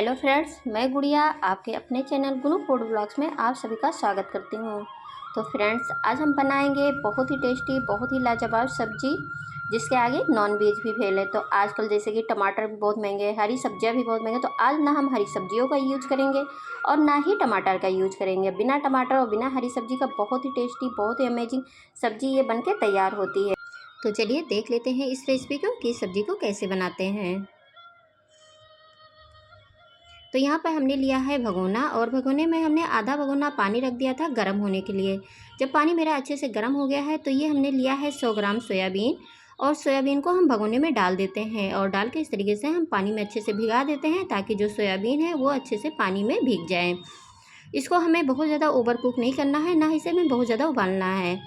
Hello friends, मैं गुड़िया आपके अपने चैनल गुरु फूड ब्लॉग्स में आप सभी का स्वागत करती हूँ। तो फ्रेंड्स, आज हम बनाएंगे बहुत ही टेस्टी, बहुत ही लाजवाब सब्जी जिसके आगे नॉन वेज भी फेल है। तो आजकल जैसे कि टमाटर भी बहुत महंगे हैं, हरी सब्जियाँ भी बहुत महंगे, तो आज ना हम हरी सब्जियों का यूज करेंगे और ना ही टमाटर का यूज करेंगे। बिना टमाटर और बिना हरी सब्जी का बहुत ही टेस्टी, बहुत ही अमेजिंग सब्जी ये बन के तैयार होती है। तो चलिए देख लेते हैं इस रेसिपी को कि सब्जी को कैसे बनाते हैं। तो यहाँ पर हमने लिया है भगोना और भगोने में हमने आधा भगोना पानी रख दिया था गर्म होने के लिए। जब पानी मेरा अच्छे से गर्म हो गया है तो ये हमने लिया है 100 ग्राम सोयाबीन और सोयाबीन को हम भगोने में डाल देते हैं और डाल के इस तरीके से हम पानी में अच्छे से भिगा देते हैं ताकि जो सोयाबीन है वो अच्छे से पानी में भीग जाए। इसको हमें बहुत ज़्यादा ओवर कुक नहीं करना है, ना इसे हमें बहुत ज़्यादा उबालना है।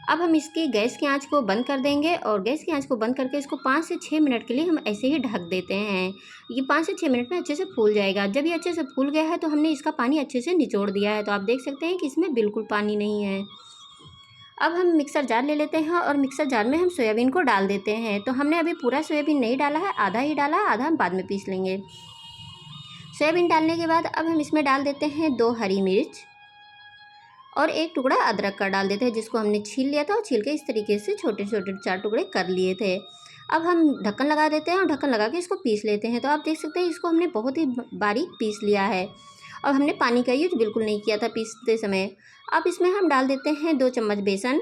अब हम इसकी गैस की आंच को बंद कर देंगे और गैस की आंच को बंद करके इसको 5 से 6 मिनट के लिए हम ऐसे ही ढक देते हैं। ये 5 से 6 मिनट में अच्छे से फूल जाएगा। जब ये अच्छे से फूल गया है तो हमने इसका पानी अच्छे से निचोड़ दिया है। तो आप देख सकते हैं कि इसमें बिल्कुल पानी नहीं है। अब हम मिक्सर जार ले लेते हैं और मिक्सर जार में हम सोयाबीन को डाल देते हैं। तो हमने अभी पूरा सोयाबीन नहीं डाला है, आधा ही डाला है, आधा हम बाद में पीस लेंगे। सोयाबीन डालने के बाद अब हम इसमें डाल देते हैं 2 हरी मिर्च और 1 टुकड़ा अदरक का डाल देते हैं, जिसको हमने छील लिया था और छील के इस तरीके से छोटे छोटे 4 टुकड़े कर लिए थे। अब हम ढक्कन लगा देते हैं और ढक्कन लगा के इसको पीस लेते हैं। तो आप देख सकते हैं इसको हमने बहुत ही बारीक पीस लिया है और हमने पानी का यूज बिल्कुल नहीं किया था पीसते समय। अब इसमें हम डाल देते हैं 2 चम्मच बेसन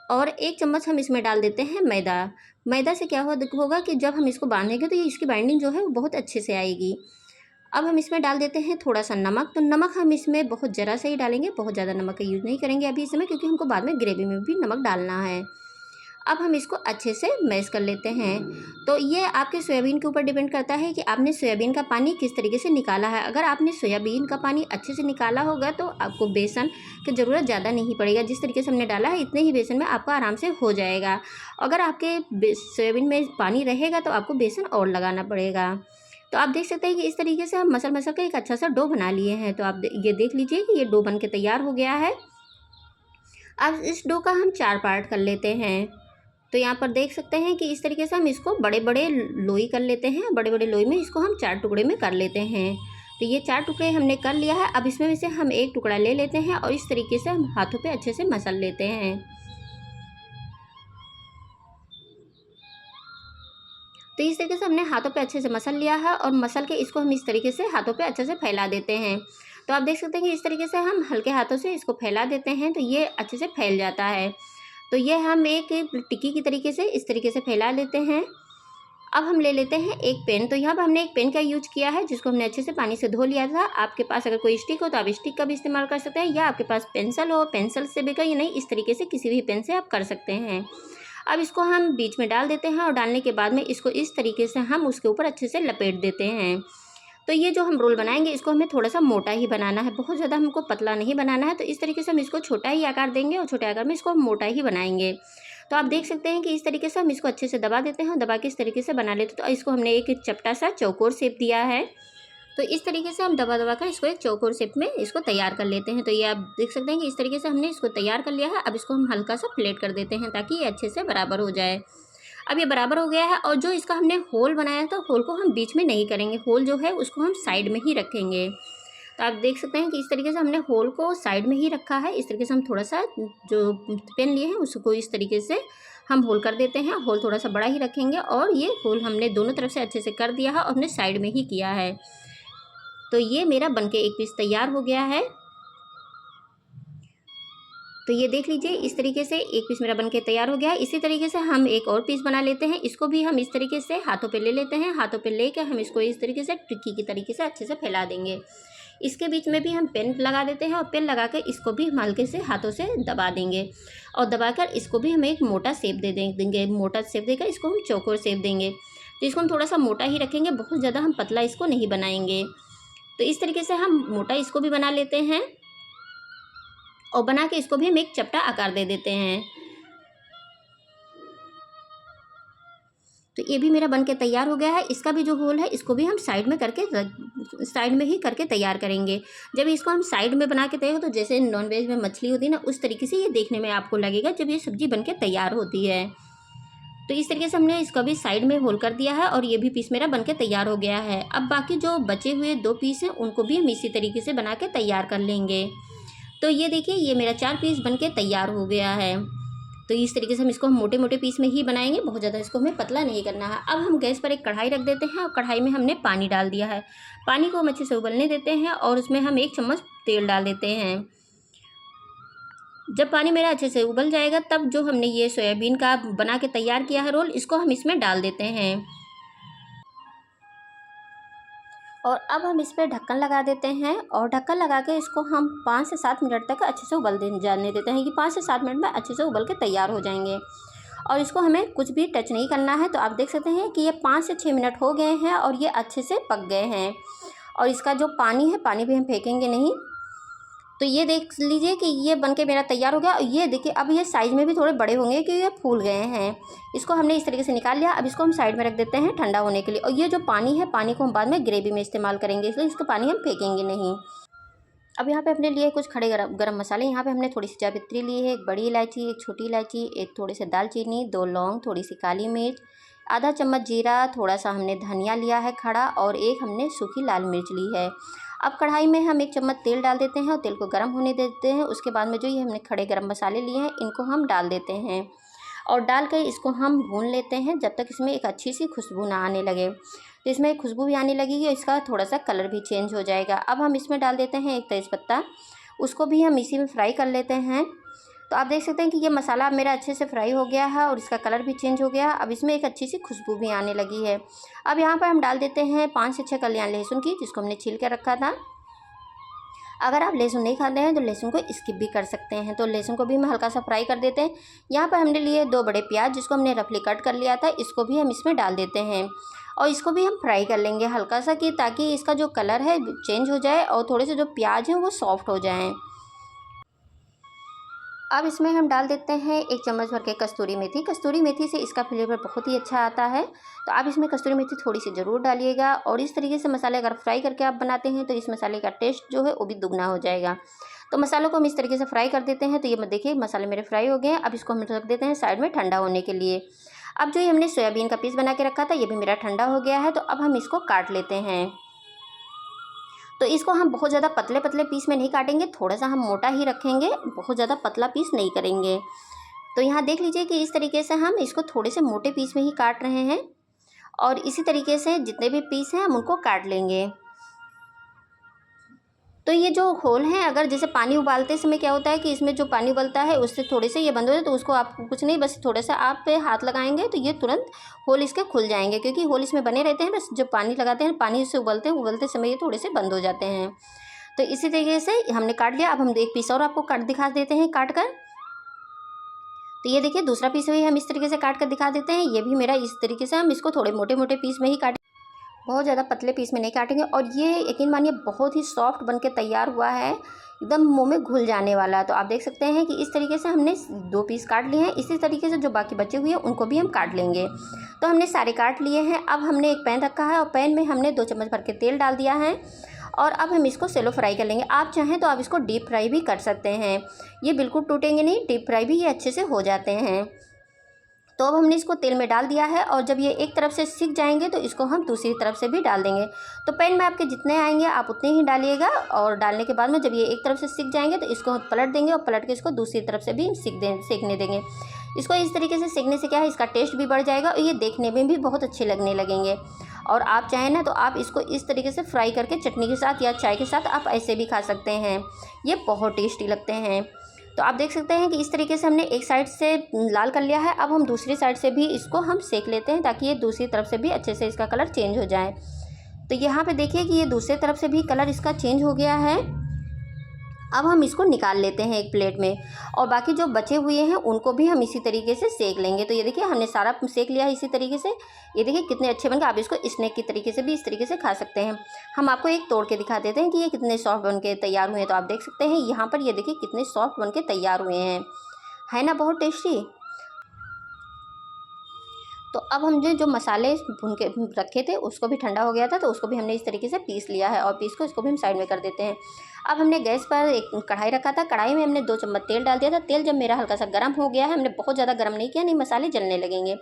और 1 चम्मच हम इसमें डाल देते हैं मैदा। मैदा से क्या होगा कि जब हम इसको बांधेंगे तो ये इसकी बाइंडिंग जो है वो बहुत अच्छे से आएगी। अब हम इसमें डाल देते हैं थोड़ा सा नमक। तो नमक हम इसमें बहुत ज़रा सा ही डालेंगे, बहुत ज़्यादा नमक का यूज़ नहीं करेंगे अभी इसमें, क्योंकि हमको बाद में ग्रेवी में भी नमक डालना है। अब हम इसको अच्छे से मैश कर लेते हैं। तो ये आपके सोयाबीन के ऊपर डिपेंड करता है कि आपने सोयाबीन का पानी किस तरीके से निकाला है। अगर आपने सोयाबीन का पानी अच्छे से निकाला होगा तो आपको बेसन की ज़रूरत ज़्यादा नहीं पड़ेगा। जिस तरीके से हमने डाला है इतने ही बेसन में आपका आराम से हो जाएगा। अगर आपके सोयाबीन में पानी रहेगा तो आपको बेसन और लगाना पड़ेगा। तो आप देख सकते हैं कि इस तरीके से हम मसल के एक अच्छा सा डो बना लिए हैं। तो आप ये देख लीजिए कि ये डो बन के तैयार हो गया है। अब इस डो का हम 4 पार्ट कर लेते हैं। तो यहाँ पर देख सकते हैं कि इस तरीके से हम इसको बड़े बड़े लोई कर लेते हैं। बड़े बड़े लोई में इसको हम 4 टुकड़े में कर लेते हैं। तो ये 4 टुकड़े हमने कर लिया है। अब इसमें से हम 1 टुकड़ा ले लेते हैं और इस तरीके से हम हाथों पे अच्छे से मसल लेते हैं। तो इस तरीके से हमने हाथों पे अच्छे से मसल लिया है और मसल के इसको हम इस तरीके से हाथों पे अच्छे से फैला देते हैं। तो आप देख सकते हैं कि इस तरीके से हम हल्के हाथों से इसको फैला देते हैं तो ये अच्छे से फैल जाता है। तो ये हम एक टिक्की की तरीके से इस तरीके से फैला लेते हैं। अब हम ले लेते हैं एक पेन। तो यहाँ पर हमने एक पेन का यूज किया है जिसको हमने अच्छे से पानी से धो लिया था। आपके पास अगर कोई स्टिक हो तो आप स्टिक का भी इस्तेमाल कर सकते हैं, या आपके पास पेंसिल हो, पेंसिल से भी कहीं नहीं, इस तरीके से किसी भी पेन से आप कर सकते हैं। अब इसको हम बीच में डाल देते हैं और डालने के बाद में इसको इस तरीके से हम उसके ऊपर अच्छे से लपेट देते हैं। तो ये जो हम रोल बनाएंगे इसको हमें थोड़ा सा मोटा ही बनाना है, बहुत ज़्यादा हमको पतला नहीं बनाना है। तो इस तरीके से हम इसको छोटा ही आकार देंगे और छोटे आकार में इसको हम मोटा ही बनाएंगे। तो आप देख सकते हैं कि इस तरीके से हम इसको अच्छे से दबा देते हैं और दबा के इस तरीके से बना लेते हैं। तो इसको हमने एक चपटा सा चौकोर शेप दिया है। तो इस तरीके से हम दबा दबा कर इसको एक चौकोर शेप में इसको तैयार कर लेते हैं। तो ये आप देख सकते हैं कि इस तरीके से हमने इसको तैयार कर लिया है। अब इसको हम हल्का सा प्लेट कर देते हैं ताकि ये अच्छे से बराबर हो जाए। अब ये बराबर हो गया है और जो इसका हमने होल बनाया था, होल को हम बीच में नहीं करेंगे, होल जो है उसको हम साइड में ही रखेंगे। तो आप देख सकते हैं कि इस तरीके से हमने होल को साइड में ही रखा है। इस तरीके से हम थोड़ा सा जो पेन लिए हैं उसको इस तरीके से हम होल कर देते हैं। होल थोड़ा सा बड़ा ही रखेंगे और ये होल हमने दोनों तरफ से अच्छे से कर दिया है और हमने साइड में ही किया है। तो ये मेरा बनके एक पीस तैयार हो गया है। तो ये देख लीजिए इस तरीके से एक पीस मेरा बनके तैयार हो गया है। इसी तरीके से हम एक और पीस बना लेते हैं। इसको भी हम इस तरीके से हाथों पे ले लेते हैं। हाथों पे लेकर हम इसको इस तरीके से टिक्की की तरीके से अच्छे से फैला देंगे। इसके बीच में भी हम पेन लगा देते हैं और पेन लगा कर इसको भी हम हल्के से हाथों से दबा देंगे और दबाकर इसको भी हम एक मोटा शेप दे देंगे। मोटा शेप देकर इसको हम चौकोर शेप देंगे। तो इसको हम थोड़ा सा मोटा ही रखेंगे, बहुत ज़्यादा हम पतला इसको नहीं बनाएंगे। तो इस तरीके से हम मोटा इसको भी बना लेते हैं और बना के इसको भी हम एक चपटा आकार दे देते हैं। तो ये भी मेरा बनके तैयार हो गया है। इसका भी जो होल है इसको भी हम साइड में ही करके तैयार करेंगे। जब इसको हम साइड में बना के तैयार, तो जैसे नॉनवेज में मछली होती है ना, उस तरीके से ये देखने में आपको लगेगा जब ये सब्ज़ी बनके तैयार होती है। तो इस तरीके से हमने इसको भी साइड में होल कर दिया है और ये भी पीस मेरा बनके तैयार हो गया है। अब बाकी जो बचे हुए 2 पीस हैं उनको भी हम इसी तरीके से बना के तैयार कर लेंगे। तो ये देखिए, ये मेरा 4 पीस बनके तैयार हो गया है। तो इस तरीके से हम इसको मोटे मोटे पीस में ही बनाएंगे, बहुत ज़्यादा इसको हमें पतला नहीं करना है। अब हम गैस पर एक कढ़ाई रख देते हैं और कढ़ाई में हमने पानी डाल दिया है। पानी को हम अच्छे से उबलने देते हैं और उसमें हम 1 चम्मच तेल डाल देते हैं। जब पानी मेरा अच्छे से उबल जाएगा तब जो हमने ये सोयाबीन का बना के तैयार किया है रोल, इसको हम इसमें डाल देते हैं। और अब हम इस पर ढक्कन लगा देते हैं और ढक्कन लगा के इसको हम 5 से 7 मिनट तक अच्छे से जाने देते हैं कि 5 से 7 मिनट में अच्छे से उबल के तैयार हो जाएंगे। और इसको हमें कुछ भी टच नहीं करना है। तो आप देख सकते हैं कि ये 5 से 6 मिनट हो गए हैं और ये अच्छे से पक गए हैं। और इसका जो पानी है, पानी भी हम फेंकेंगे नहीं। तो ये देख लीजिए कि ये बनके मेरा तैयार हो गया। और ये देखिए, अब ये साइज़ में भी थोड़े बड़े होंगे क्योंकि ये फूल गए हैं। इसको हमने इस तरीके से निकाल लिया। अब इसको हम साइड में रख देते हैं ठंडा होने के लिए। और ये जो पानी है, पानी को हम बाद में ग्रेवी में इस्तेमाल करेंगे, इसलिए इसका पानी हम फेंकेंगे नहीं। अब यहाँ पे अपने लिए कुछ खड़े गरम मसाले। यहाँ पे हमने थोड़ी सी जावित्री ली है, एक बड़ी इलायची, एक छोटी इलायची, एक थोड़ी सी दालचीनी, 2 लौंग, थोड़ी सी काली मिर्च, आधा चम्मच जीरा, थोड़ा सा हमने धनिया लिया है खड़ा और एक हमने सूखी लाल मिर्च ली है। अब कढ़ाई में हम 1 चम्मच तेल डाल देते हैं और तेल को गर्म होने देते हैं। उसके बाद में जो ये हमने खड़े गरम मसाले लिए हैं इनको हम डाल देते हैं और डाल कर इसको हम भून लेते हैं जब तक इसमें एक अच्छी सी खुशबू ना आने लगे। तो इसमें एक खुशबू भी आने लगेगी और इसका थोड़ा सा कलर भी चेंज हो जाएगा। अब हम इसमें डाल देते हैं एक तेज़पत्ता, उसको भी हम इसी में फ्राई कर लेते हैं। तो आप देख सकते हैं कि ये मसाला मेरा अच्छे से फ्राई हो गया है और इसका कलर भी चेंज हो गया। अब इसमें एक अच्छी सी खुशबू भी आने लगी है। अब यहाँ पर हम डाल देते हैं 5 से 6 कलियाँ लहसुन की, जिसको हमने छील के रखा था। अगर आप लहसुन नहीं खाते हैं तो लहसुन को स्किप भी कर सकते हैं। तो लहसुन को भी हम हल्का सा फ्राई कर देते हैं। यहाँ पर हमने लिए 2 बड़े प्याज, जिसको हमने रफली कट कर लिया था, इसको भी हम इसमें डाल देते हैं और इसको भी हम फ्राई कर लेंगे हल्का सा, कि ताकि इसका जो कलर है चेंज हो जाए और थोड़े से जो प्याज हैं वो सॉफ्ट हो जाएँ। अब इसमें हम डाल देते हैं 1 चम्मच भर के कस्तूरी मेथी। कस्तूरी मेथी से इसका फ्लेवर बहुत ही अच्छा आता है, तो आप इसमें कस्तूरी मेथी थोड़ी सी ज़रूर डालिएगा। और इस तरीके से मसाले अगर फ्राई करके आप बनाते हैं तो इस मसाले का टेस्ट जो है वो भी दुगना हो जाएगा। तो मसालों को हम इस तरीके से फ्राई कर देते हैं। तो ये देखिए, मसाले मेरे फ्राई हो गए हैं। अब इसको हम रख देते हैं साइड में ठंडा होने के लिए। अब जो ये हमने सोयाबीन का पीस बना के रखा था, ये भी मेरा ठंडा हो गया है। तो अब हम इसको काट लेते हैं। तो इसको हम बहुत ज़्यादा पतले पतले पीस में नहीं काटेंगे, थोड़ा सा हम मोटा ही रखेंगे, बहुत ज़्यादा पतला पीस नहीं करेंगे। तो यहाँ देख लीजिए कि इस तरीके से हम इसको थोड़े से मोटे पीस में ही काट रहे हैं और इसी तरीके से जितने भी पीस हैं हम उनको काट लेंगे। तो ये जो होल हैं, अगर जैसे पानी उबालते समय क्या होता है कि इसमें जो पानी उबलता है उससे थोड़े से ये बंद हो जाए, तो उसको आप कुछ नहीं, बस थोड़ा सा आप पे हाथ लगाएंगे तो ये तुरंत होल इसके खुल जाएंगे, क्योंकि होल इसमें बने रहते हैं। बस जब पानी लगाते हैं, पानी से उबलते हैं, उबलते समय ये थोड़े से बंद हो जाते हैं। तो इसी तरीके से हमने काट लिया। अब हम एक पीस और आपको काट दिखा देते हैं काट कर। तो ये देखिए, दूसरा पीस भी हम इस तरीके से काट कर दिखा देते हैं। ये भी मेरा इस तरीके से, हम इसको थोड़े मोटे मोटे पीस में ही काट, बहुत ज़्यादा पतले पीस में नहीं काटेंगे। और ये यकीन मानिए बहुत ही सॉफ्ट बनके तैयार हुआ है, एकदम मुंह में घुल जाने वाला। तो आप देख सकते हैं कि इस तरीके से हमने 2 पीस काट लिए हैं। इसी तरीके से जो बाकी बचे हुए हैं उनको भी हम काट लेंगे। तो हमने सारे काट लिए हैं। अब हमने एक पैन रखा है और पैन में हमने 2 चम्मच भर के तेल डाल दिया है और अब हम इसको सेलो फ्राई कर लेंगे। आप चाहें तो आप इसको डीप फ्राई भी कर सकते हैं, ये बिल्कुल टूटेंगे नहीं, डीप फ्राई भी ये अच्छे से हो जाते हैं। तो अब हमने इसको तेल में डाल दिया है और जब ये एक तरफ से सिक जाएंगे तो इसको हम दूसरी तरफ से भी डाल देंगे। तो पैन में आपके जितने आएंगे आप उतने ही डालिएगा और डालने के बाद में जब ये एक तरफ से सिक जाएंगे तो इसको हम पलट देंगे और पलट के इसको दूसरी तरफ से भी सेकने देंगे। इसको इस तरीके से सेकने से क्या है, इसका टेस्ट भी बढ़ जाएगा और ये देखने में भी बहुत अच्छे लगने लगेंगे। और आप चाहें ना तो आप इसको इस तरीके से फ्राई करके चटनी के साथ या चाय के साथ आप ऐसे भी खा सकते हैं, ये बहुत टेस्टी लगते हैं। तो आप देख सकते हैं कि इस तरीके से हमने एक साइड से लाल कर लिया है। अब हम दूसरी साइड से भी इसको हम सेक लेते हैं ताकि ये दूसरी तरफ से भी अच्छे से इसका कलर चेंज हो जाए। तो यहाँ पे देखिए कि ये दूसरी तरफ से भी कलर इसका चेंज हो गया है। अब हम इसको निकाल लेते हैं एक प्लेट में और बाकी जो बचे हुए हैं उनको भी हम इसी तरीके से सेक लेंगे। तो ये देखिए, हमने सारा सेक लिया है इसी तरीके से। ये देखिए कितने अच्छे बनके, आप इसको स्नैक की तरीके से भी इस तरीके से खा सकते हैं। हम आपको एक तोड़ के दिखा देते हैं कि ये कितने सॉफ्ट बन के तैयार हुए हैं। तो आप देख सकते हैं यहाँ पर, ये देखिए कितने सॉफ्ट बन के तैयार हुए हैं, है ना बहुत टेस्टी। तो अब हम जो मसाले भून के रखे थे उसको भी ठंडा हो गया था, तो उसको भी हमने इस तरीके से पीस लिया है और पीस को इसको भी हम साइड में कर देते हैं। अब हमने गैस पर एक कढ़ाई रखा था, कढ़ाई में हमने 2 चम्मच तेल डाल दिया था। तेल जब मेरा हल्का सा गर्म हो गया है, हमने बहुत ज़्यादा गर्म नहीं किया, नहीं मसाले जलने लगेंगे।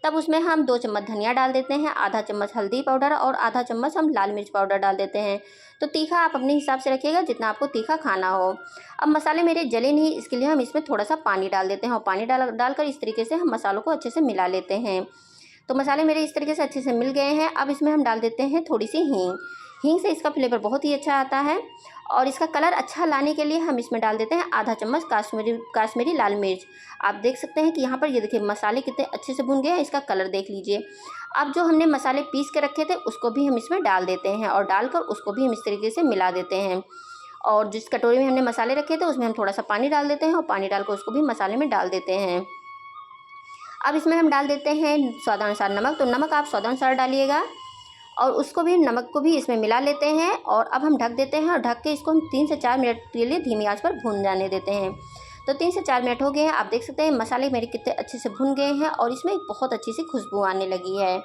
तब उसमें हम 2 चम्मच धनिया डाल देते हैं, आधा चम्मच हल्दी पाउडर और आधा चम्मच हम लाल मिर्च पाउडर डाल देते हैं। तो तीखा आप अपने हिसाब से रखिएगा, जितना आपको तीखा खाना हो। अब मसाले मेरे जले नहीं, इसके लिए हम इसमें थोड़ा-सा पानी डाल देते हैं और पानी डालकर इस तरीके से हम मसालों को अच्छे से मिला लेते हैं। तो मसाले मेरे इस तरीके से अच्छे से मिल गए हैं। अब इसमें हम डाल देते हैं थोड़ी सी हींग। हींग से इसका फ्लेवर बहुत ही अच्छा आता है और इसका कलर अच्छा लाने के लिए हम इसमें डाल देते हैं आधा चम्मच काश्मीरी लाल मिर्च। आप देख सकते हैं कि यहाँ पर ये देखिए मसाले कितने अच्छे से भुन गए हैं, इसका कलर देख लीजिए। अब जो हमने मसाले पीस के रखे थे उसको भी हम इसमें डाल देते हैं और डालकर उसको भी हम इस तरीके से मिला देते हैं। और जिस कटोरी में हमने मसाले रखे थे उसमें हम थोड़ा सा पानी डाल देते हैं और पानी डालकर उसको भी मसाले में डाल देते हैं। अब इसमें हम डाल देते हैं स्वादानुसार नमक। तो नमक आप स्वादानुसार डालिएगा और उसको भी, नमक को भी इसमें मिला लेते हैं। और अब हम ढक देते हैं और ढक के इसको हम 3 से 4 मिनट के लिए धीमी आंच पर भून जाने देते हैं। तो 3 से 4 मिनट हो गए हैं। आप देख सकते हैं मसाले मेरे कितने अच्छे से भुन गए हैं और इसमें बहुत अच्छी सी खुशबू आने लगी है।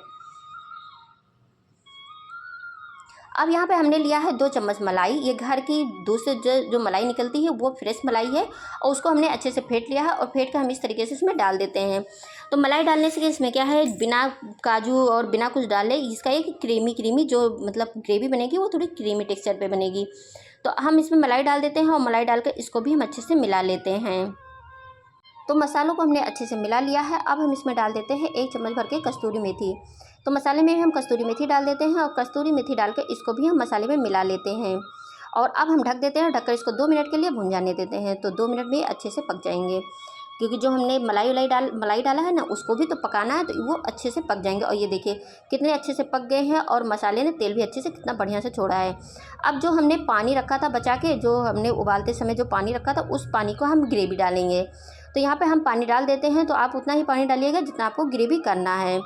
अब यहाँ पे हमने लिया है 2 चम्मच मलाई। ये घर की दूध से जो मलाई निकलती है वो फ्रेश मलाई है और उसको हमने अच्छे से फेंट लिया है और फेंट कर हम इस तरीके से इसमें डाल देते हैं। तो मलाई डालने से इसमें क्या है, बिना काजू और बिना कुछ डाले इसका एक क्रीमी जो मतलब ग्रेवी बनेगी वो थोड़ी क्रीमी टेक्सचर पे बनेगी। तो हम इसमें मलाई डाल देते हैं और मलाई डालकर इसको भी हम अच्छे से मिला लेते हैं। तो मसालों को हमने अच्छे से मिला लिया है। अब हम इसमें डाल देते हैं 1 चम्मच भर के कस्तूरी मेथी। तो मसाले में भी हम कस्तूरी मेथी डाल देते हैं और कस्तूरी मेथी डालकर इसको भी हम मसाले में मिला लेते हैं। और अब हम ढक देते हैं, ढककर इसको 2 मिनट के लिए भून जाने देते हैं। तो 2 मिनट में अच्छे से पक जाएंगे, क्योंकि जो हमने मलाई डाला है ना, उसको भी तो पकाना है, तो वो अच्छे से पक जाएंगे। और ये देखिए कितने अच्छे से पक गए हैं और मसाले ने तेल भी अच्छे से कितना बढ़िया से छोड़ा है। अब जो हमने पानी रखा था बचा के, जो हमने उबालते समय जो पानी रखा था, उस पानी को हम ग्रेवी डालेंगे। तो यहाँ पे हम पानी डाल देते हैं। तो आप उतना ही पानी डालिएगा जितना आपको ग्रेवी करना है।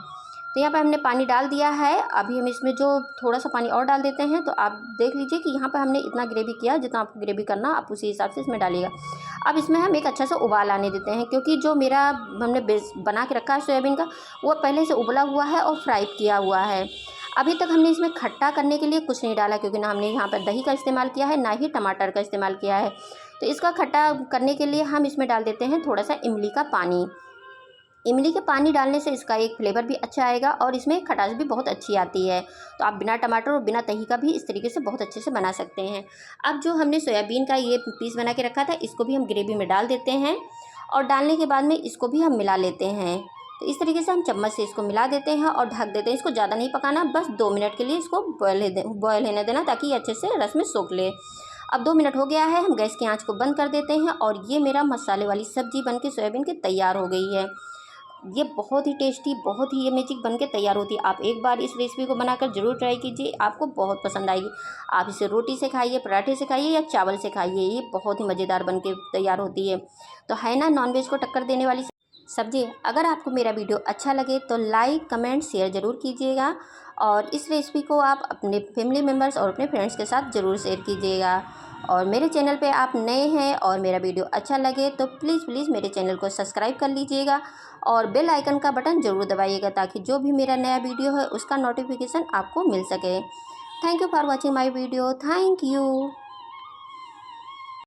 तो यहाँ पे हमने पानी डाल दिया है। अभी हम इसमें जो थोड़ा सा पानी और डाल देते हैं। तो आप देख लीजिए कि यहाँ पे हमने इतना ग्रेवी किया, जितना आपको ग्रेवी करना आप उसी हिसाब से इसमें डालिएगा। अब इसमें हम एक अच्छा सा उबाल आने देते हैं, क्योंकि जो मेरा हमने बेस बना के रखा है सोयाबीन का, वो पहले से उबला हुआ है और फ्राई किया हुआ है। अभी तक हमने इसमें खट्टा करने के लिए कुछ नहीं डाला, क्योंकि ना हमने यहाँ पर दही का इस्तेमाल किया है, ना ही टमाटर का इस्तेमाल किया है। तो इसका खट्टा करने के लिए हम इसमें डाल देते हैं थोड़ा सा इमली का पानी। इमली के पानी डालने से इसका एक फ्लेवर भी अच्छा आएगा और इसमें खटास भी बहुत अच्छी आती है। तो आप बिना टमाटर और बिना दही का भी इस तरीके से बहुत अच्छे से बना सकते हैं। अब जो हमने सोयाबीन का ये पीस बना के रखा था, इसको भी हम ग्रेवी में डाल देते हैं और डालने के बाद में इसको भी हम मिला लेते हैं। तो इस तरीके से हम चम्मच से इसको मिला देते हैं और ढक देते हैं। इसको ज़्यादा नहीं पकाना, बस 2 मिनट के लिए इसको बॉयल होने देना, ताकि ये अच्छे से रस में सोख ले। अब 2 मिनट हो गया है, हम गैस की आंच को बंद कर देते हैं और ये मेरा मसाले वाली सब्जी बन के सोयाबीन की तैयार हो गई है। ये बहुत ही टेस्टी, बहुत ही अमेजिंग बन के तैयार होती है। आप एक बार इस रेसिपी को बनाकर ज़रूर ट्राई कीजिए, आपको बहुत पसंद आएगी। आप इसे रोटी से खाइए, पराठे से खाइए या चावल से खाइए, ये बहुत ही मज़ेदार बन के तैयार होती है। तो है ना नॉनवेज को टक्कर देने वाली सब्जी। अगर आपको मेरा वीडियो अच्छा लगे तो लाइक, कमेंट, शेयर ज़रूर कीजिएगा और इस रेसिपी को आप अपने फैमिली मेम्बर्स और अपने फ्रेंड्स के साथ ज़रूर शेयर कीजिएगा। और मेरे चैनल पे आप नए हैं और मेरा वीडियो अच्छा लगे तो प्लीज़ मेरे चैनल को सब्सक्राइब कर लीजिएगा और बेल आइकन का बटन ज़रूर दबाइएगा, ताकि जो भी मेरा नया वीडियो है उसका नोटिफिकेशन आपको मिल सके। Thank you for watching my video. Thank you.